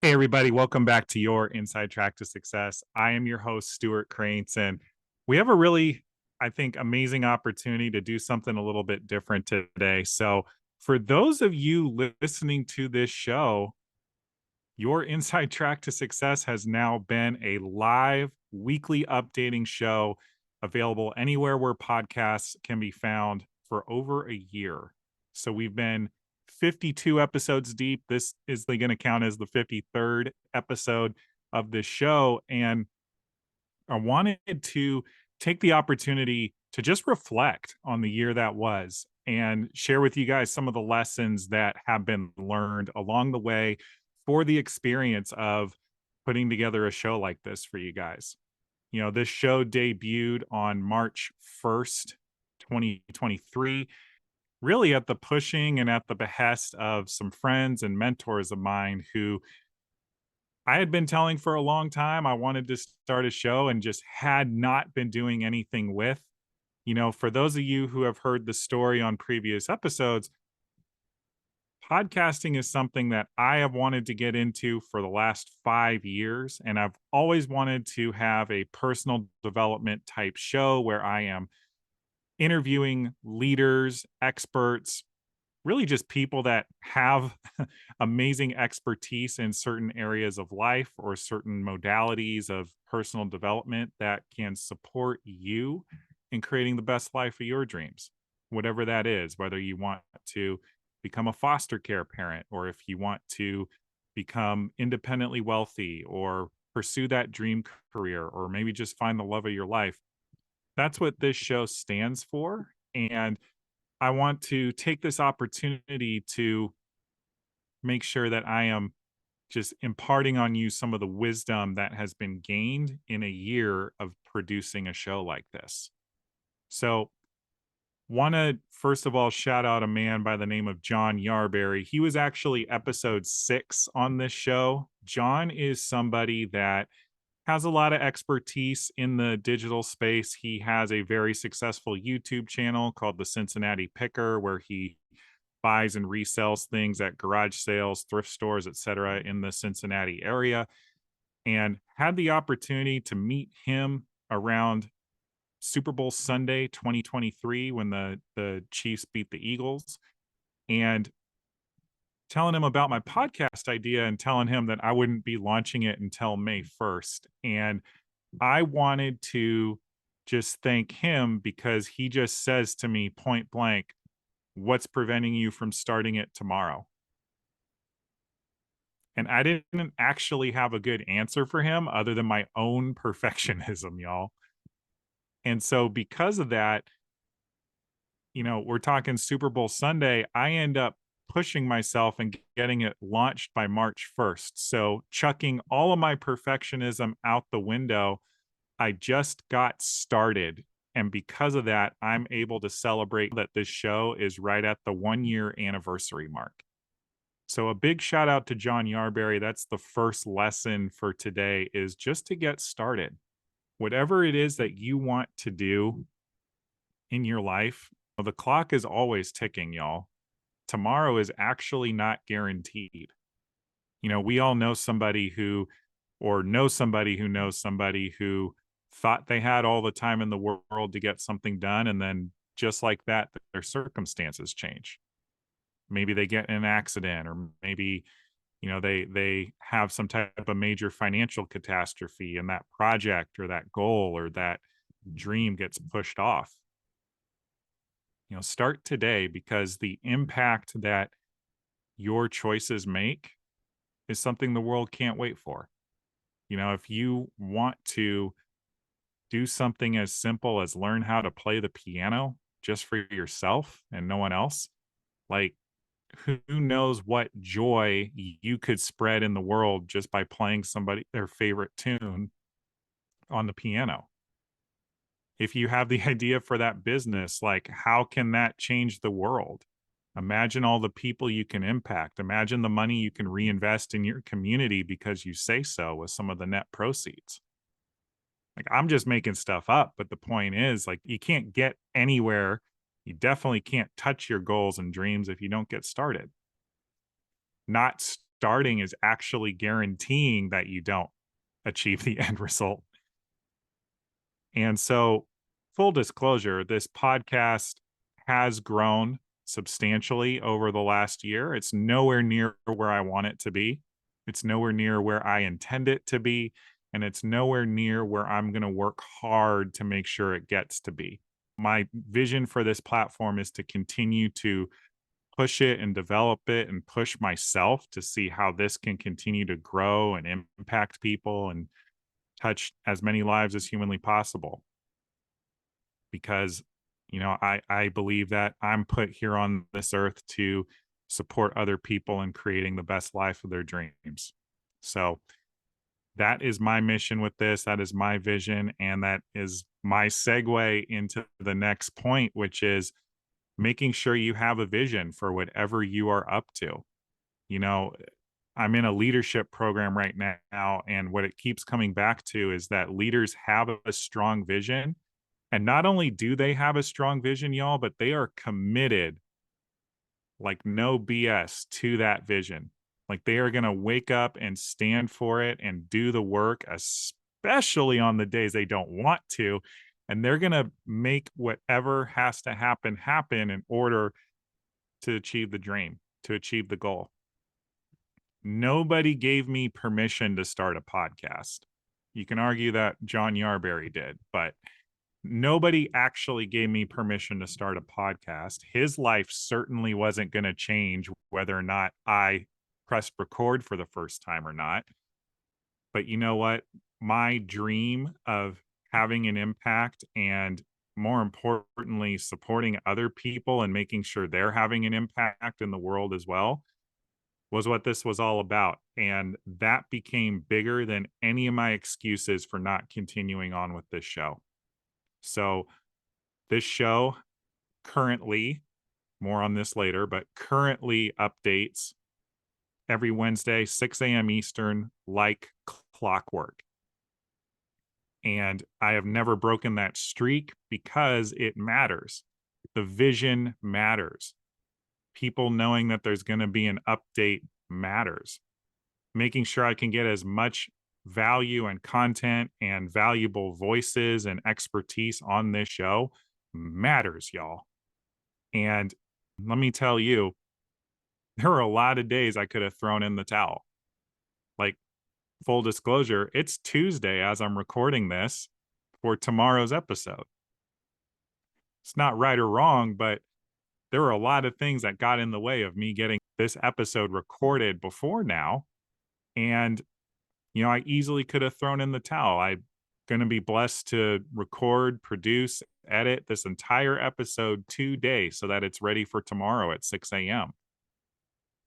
Hey, everybody, welcome back to your Inside Track to Success. I am your host, Stewart Kraintz, and we have a really, I think, amazing opportunity to do something a little bit different today. So, for those of you listening to this show, your Inside Track to Success has now been a live weekly updating show available anywhere where podcasts can be found for over a year. So we've been 52 episodes deep. This is going to count as the 53rd episode of this show. And I wanted to take the opportunity to just reflect on the year that was and share with you guys some of the lessons that have been learned along the way for the experience of putting together a show like this for you guys. You know, this show debuted on March 1st, 2023, really at the pushing and at the behest of some friends and mentors of mine who I had been telling for a long time I wanted to start a show and just had not been doing anything with. You know, for those of you who have heard the story on previous episodes, podcasting is something that I have wanted to get into for the last 5 years. And I've always wanted to have a personal development type show where I am interviewing leaders, experts, really just people that have amazing expertise in certain areas of life or certain modalities of personal development that can support you in creating the best life of your dreams, whatever that is, whether you want to become a foster care parent or if you want to become independently wealthy or pursue that dream career or maybe just find the love of your life. That's what this show stands for. And I want to take this opportunity to make sure that I am just imparting on you some of the wisdom that has been gained in a year of producing a show like this. So, want to first of all shout out a man by the name of John Yarberry. He was actually episode 6 on this show. John is somebody that has a lot of expertise in the digital space. He has a very successful YouTube channel called the Cincinnati Picker, where he buys and resells things at garage sales, thrift stores, etc., in the Cincinnati area. And had the opportunity to meet him around Super Bowl Sunday 2023 when the Chiefs beat the Eagles. And telling him about my podcast idea and telling him that I wouldn't be launching it until May 1st. And I wanted to just thank him because he just says to me point blank, "What's preventing you from starting it tomorrow?" And I didn't actually have a good answer for him other than my own perfectionism, y'all. And so because of that, you know, we're talking Super Bowl Sunday, I end up pushing myself and getting it launched by March 1st. So chucking all of my perfectionism out the window, I just got started. And because of that, I'm able to celebrate that this show is right at the 1 year anniversary mark. So a big shout out to John Yarberry. That's the first lesson for today is just to get started. Whatever it is that you want to do in your life, the clock is always ticking, y'all. Tomorrow is actually not guaranteed. You know, we all know somebody who, or know somebody who knows somebody who thought they had all the time in the world to get something done. And then just like that, their circumstances change. Maybe they get in an accident, or maybe, you know, they have some type of major financial catastrophe and that project or that goal or that dream gets pushed off. You know, start today because the impact that your choices make is something the world can't wait for. You know, if you want to do something as simple as learn how to play the piano just for yourself and no one else, like who knows what joy you could spread in the world just by playing somebody their favorite tune on the piano. If you have the idea for that business, like how can that change the world? Imagine all the people you can impact. Imagine the money you can reinvest in your community because you say so with some of the net proceeds. Like I'm just making stuff up, but the point is like you can't get anywhere. You definitely can't touch your goals and dreams if you don't get started. Not starting is actually guaranteeing that you don't achieve the end result. And so, full disclosure, this podcast has grown substantially over the last year. It's nowhere near where I want it to be. It's nowhere near where I intend it to be. And it's nowhere near where I'm going to work hard to make sure it gets to be. My vision for this platform is to continue to push it and develop it and push myself to see how this can continue to grow and impact people and touch as many lives as humanly possible. Because, I believe that I'm put here on this earth to support other people in creating the best life of their dreams. So that is my mission with this. That is my vision. And that is my segue into the next point, which is making sure you have a vision for whatever you are up to. You know, I'm in a leadership program right now, and what it keeps coming back to is that leaders have a strong vision. And not only do they have a strong vision, y'all, but they are committed, like no BS, to that vision. Like they are going to wake up and stand for it and do the work, especially on the days they don't want to. And they're going to make whatever has to happen in order to achieve the dream, to achieve the goal. Nobody gave me permission to start a podcast. You can argue that John Yarberry did, but nobody actually gave me permission to start a podcast. His life certainly wasn't going to change whether or not I pressed record for the first time or not. But you know what? My dream of having an impact and, more importantly, supporting other people and making sure they're having an impact in the world as well was what this was all about. And that became bigger than any of my excuses for not continuing on with this show. So this show currently, more on this later, but currently updates every Wednesday, 6 a.m. Eastern, like clockwork. And I have never broken that streak because it matters. The vision matters. People knowing that there's going to be an update matters. Making sure I can get as much value and content and valuable voices and expertise on this show matters, y'all. And let me tell you, there were a lot of days I could have thrown in the towel. Like, full disclosure, it's Tuesday as I'm recording this for tomorrow's episode. It's not right or wrong, but there were a lot of things that got in the way of me getting this episode recorded before now. And, I easily could have thrown in the towel. I'm going to be blessed to record, produce, edit this entire episode today so that it's ready for tomorrow at 6 a.m.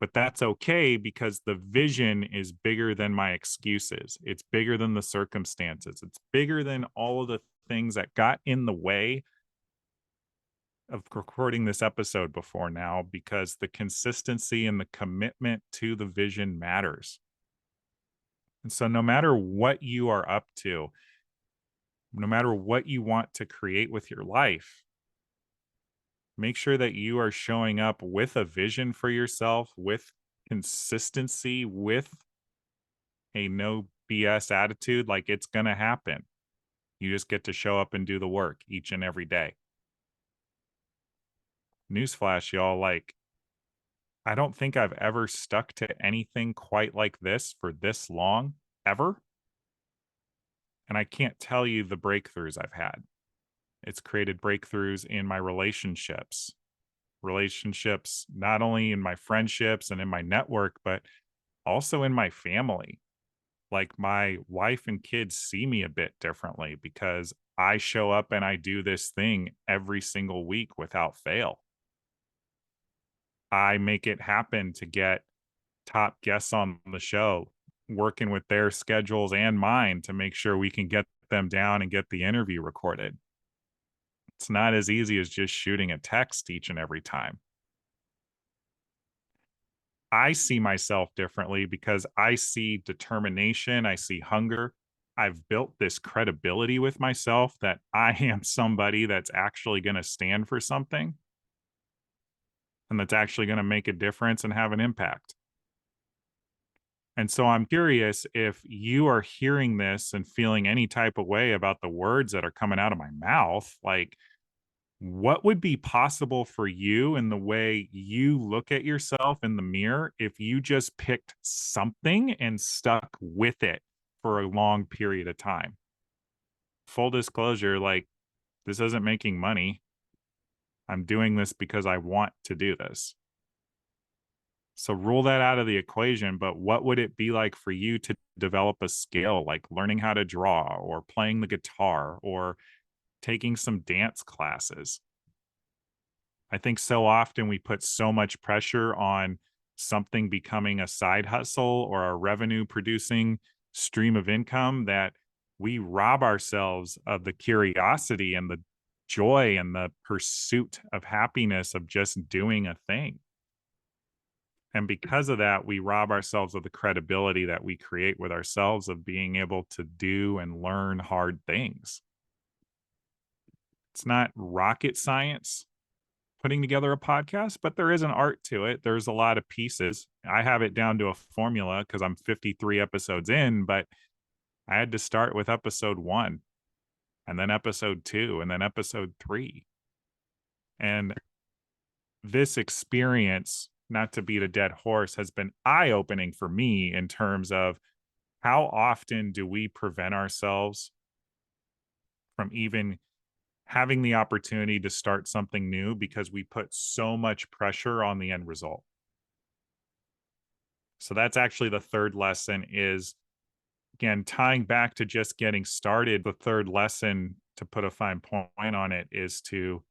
But that's okay because the vision is bigger than my excuses. It's bigger than the circumstances. It's bigger than all of the things that got in the way of recording this episode before now, because the consistency and the commitment to the vision matters. And so no matter what you are up to, no matter what you want to create with your life, make sure that you are showing up with a vision for yourself, with consistency, with a no BS attitude. Like, it's going to happen. You just get to show up and do the work each and every day. Newsflash, y'all, like, I don't think I've ever stuck to anything quite like this for this long, ever. And I can't tell you the breakthroughs I've had. It's created breakthroughs in my relationships, not only in my friendships and in my network, but also in my family. Like, my wife and kids see me a bit differently because I show up and I do this thing every single week without fail. I make it happen to get top guests on the show, working with their schedules and mine to make sure we can get them down and get the interview recorded. It's not as easy as just shooting a text each and every time. I see myself differently because I see determination, I see hunger. I've built this credibility with myself that I am somebody that's actually going to stand for something and that's actually going to make a difference and have an impact. And so I'm curious if you are hearing this and feeling any type of way about the words that are coming out of my mouth, like what would be possible for you in the way you look at yourself in the mirror if you just picked something and stuck with it for a long period of time? Full disclosure, like this isn't making money. I'm doing this because I want to do this. So rule that out of the equation, but what would it be like for you to develop a skill like learning how to draw or playing the guitar or taking some dance classes? I think so often we put so much pressure on something becoming a side hustle or a revenue producing stream of income that we rob ourselves of the curiosity and the joy and the pursuit of happiness of just doing a thing. And because of that, we rob ourselves of the credibility that we create with ourselves of being able to do and learn hard things. It's not rocket science putting together a podcast, but there is an art to it. There's a lot of pieces. I have it down to a formula because I'm 53 episodes in, but I had to start with episode 1 and then episode 2 and then episode 3. And this experience, not to beat a dead horse, has been eye-opening for me in terms of how often do we prevent ourselves from even having the opportunity to start something new because we put so much pressure on the end result. So that's actually the third lesson is, again, tying back to just getting started. The third lesson, to put a fine point on it, is to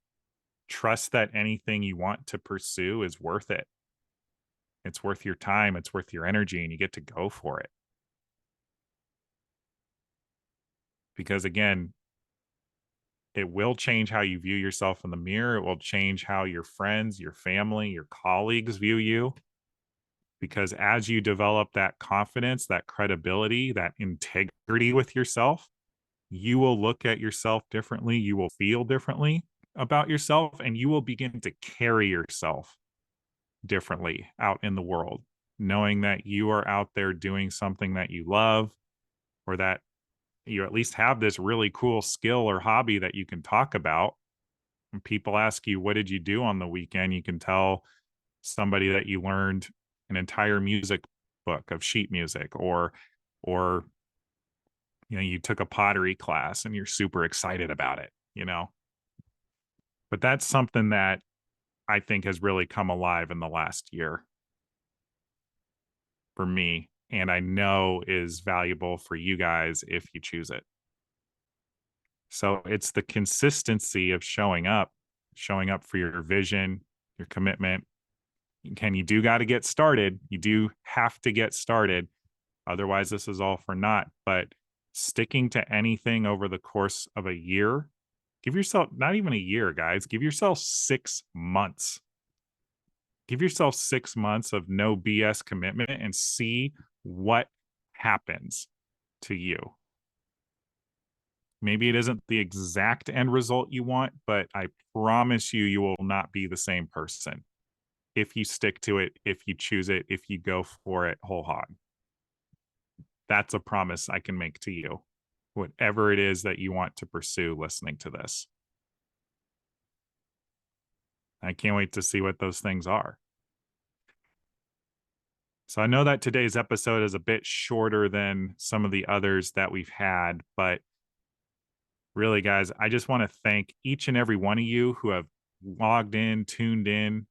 trust that anything you want to pursue is worth it. It's worth your time, it's worth your energy, and you get to go for it. Because again, it will change how you view yourself in the mirror. It will change how your friends, your family, your colleagues view you. Because as you develop that confidence, that credibility, that integrity with yourself, you will look at yourself differently. You will feel differently about yourself, and you will begin to carry yourself differently out in the world, knowing that you are out there doing something that you love, or that you at least have this really cool skill or hobby that you can talk about. When people ask you, what did you do on the weekend? You can tell somebody that you learned an entire music book of sheet music, or you took a pottery class and you're super excited about it, But that's something that I think has really come alive in the last year for me, and I know is valuable for you guys if you choose it. So it's the consistency of showing up for your vision, your commitment. You do got to get started. You do have to get started. Otherwise, this is all for naught. But sticking to anything over the course of a year, give yourself not even a year, guys, give yourself 6 months. Give yourself 6 months of no BS commitment and see what happens to you. Maybe it isn't the exact end result you want, but I promise you, you will not be the same person if you stick to it, if you choose it, if you go for it whole hog. That's a promise I can make to you, whatever it is that you want to pursue listening to this. I can't wait to see what those things are. So I know that today's episode is a bit shorter than some of the others that we've had, but really, guys, I just want to thank each and every one of you who have logged in, tuned in,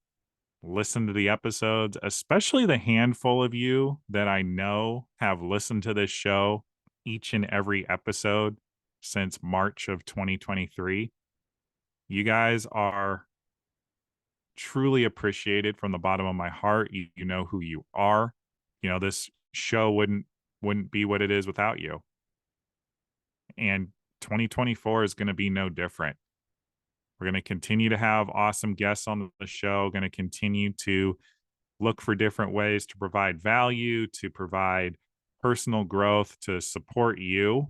listened to the episodes, especially the handful of you that I know have listened to this show each and every episode since March of 2023. You guys are truly appreciated from the bottom of my heart. You know who you are. This show wouldn't be what it is without you. And 2024 is going to be no different. We're going to continue to have awesome guests on the show, going to continue to look for different ways to provide value, to provide personal growth, to support you,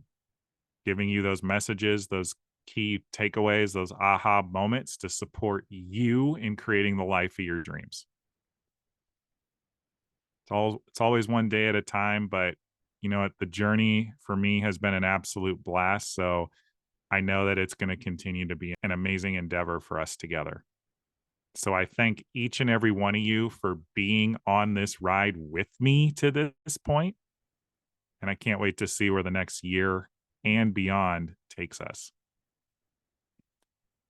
giving you those messages, those key takeaways, those aha moments to support you in creating the life of your dreams. It's always one day at a time, but you know what? The journey for me has been an absolute blast. So I know that it's going to continue to be an amazing endeavor for us together. So I thank each and every one of you for being on this ride with me to this point, and I can't wait to see where the next year and beyond takes us.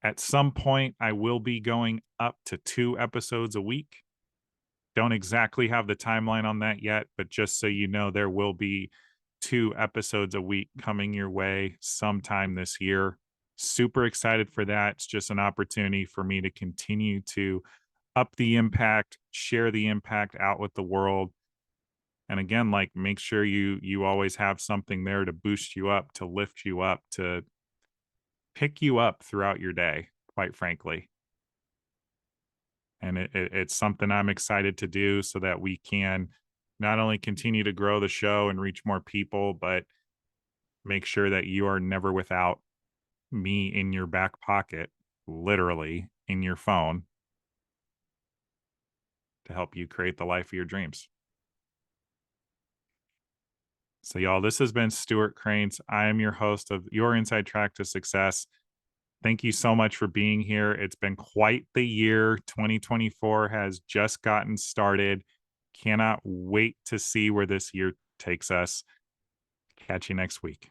At some point, I will be going up to 2 episodes a week. Don't exactly have the timeline on that yet, but just so you know, there will be 2 episodes a week coming your way sometime this year. Super excited for that. It's just an opportunity for me to continue to up the impact, share the impact out with the world. And again, like make sure you always have something there to boost you up, to lift you up, to pick you up throughout your day, quite frankly. And it's something I'm excited to do so that we can not only continue to grow the show and reach more people, but make sure that you are never without me in your back pocket, literally in your phone, to help you create the life of your dreams. So, y'all, this has been Stewart Kraintz. I am your host of Your Inside Track to Success. Thank you so much for being here. It's been quite the year. 2024 has just gotten started. Cannot wait to see where this year takes us. Catch you next week.